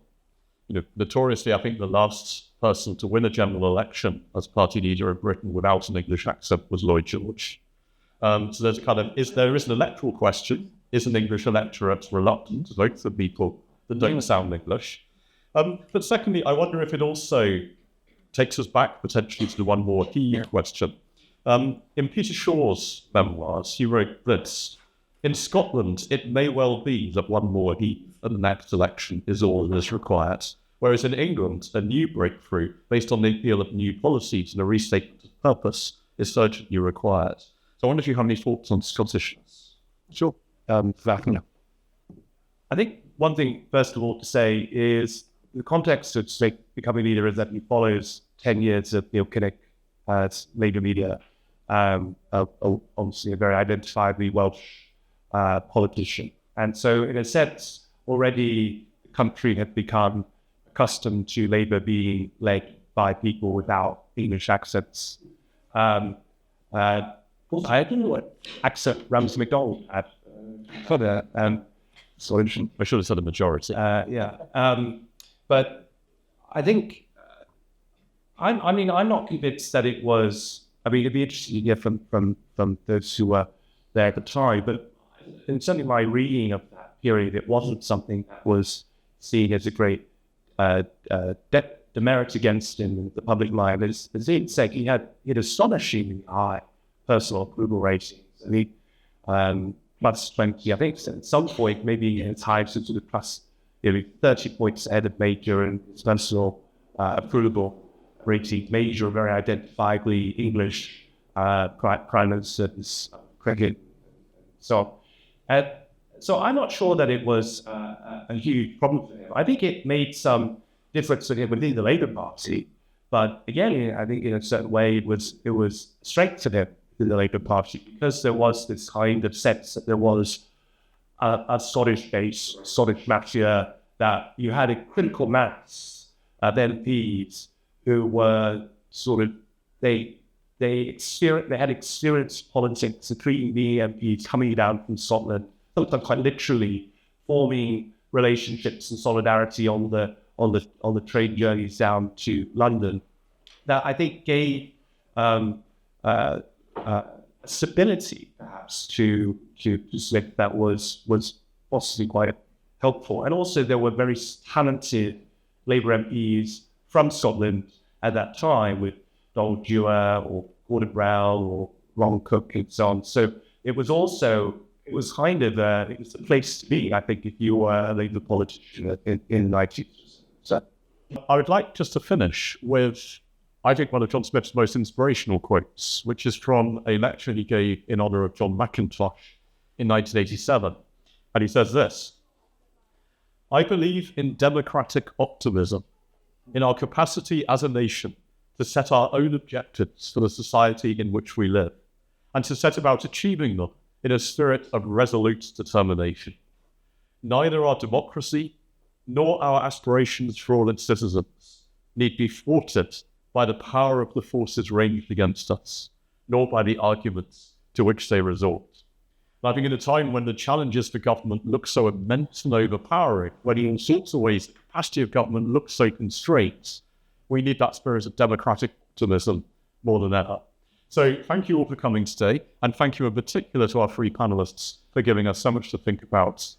A: Notoriously, I think the last person to win a general election as party leader in Britain without an English accent was Lloyd George. So there's a kind of, there is an electoral question. Is an English electorate reluctant to vote for people that don't sound English? But secondly, I wonder if it also takes us back potentially to the one more key question. In Peter Shaw's memoirs, he wrote this: in Scotland, it may well be that one more heap at the next election is all that is required, whereas in England, a new breakthrough based on the appeal of new policies and a restatement of purpose is urgently required. So I wonder if you have any thoughts on Scottishness.
D: Sure. I think one thing, first of all, to say is the context of Smith becoming leader is that he follows 10 years of Neil Kinnock as Labour leader, obviously a very identifiably Welsh politician. And so, in a sense, already the country had become accustomed to Labour being led by people without English accents. I don't know what accent Ramsay MacDonald had for that. So
A: I should have said a majority.
D: But I think, I'm not convinced that it was, it'd be interesting to hear from those who were there at the time, but I and certainly my reading of that period, it wasn't something that was seen as a great demerit against him in the public mind. As Ian said, he had astonishingly high personal approval ratings. I mean, plus 20, I think at some point, maybe in high to sort of plus 30 points ahead of Major and his personal approval rating. Major, very identifiably English prime ministers, cricket. So I'm not sure that it was a huge problem for him. I think it made some difference to him within the Labour Party, but again, I think in a certain way it was strength to him in the Labour Party because there was this kind of sense that there was a Scottish base, Scottish mafia, that you had a critical mass of MPs who were sort of they had experienced politics, including the MPs coming down from Scotland, sometimes quite literally forming relationships and solidarity on the train journeys down to London. That I think gave stability, perhaps, to Smith that was possibly quite helpful. And also there were very talented Labour MPs from Scotland at that time, with Donald Dewar or Gordon Brown or Ron Cook and so on. So it was a place to be, I think, if you were a Labour politician in the 90s. So
A: I would like just to finish with, I think, one of John Smith's most inspirational quotes, which is from a lecture he gave in honour of John Mackintosh in 1987. And he says this: "I believe in democratic optimism, in our capacity as a nation to set our own objectives for the society in which we live, and to set about achieving them in a spirit of resolute determination. Neither our democracy nor our aspirations for all its citizens need be thwarted by the power of the forces ranged against us, nor by the arguments to which they resort. And I think in a time when the challenges for government look so immense and overpowering, when in all sorts of ways the capacity of government looks so constrained, we need that spirit of democratic optimism more than ever." So thank you all for coming today, and thank you in particular to our three panellists for giving us so much to think about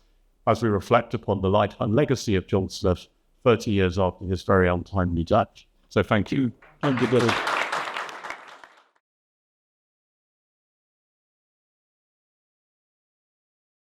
A: as we reflect upon the life and legacy of John Smith 30 years after his very untimely death. So thank you.
B: Thank you, David.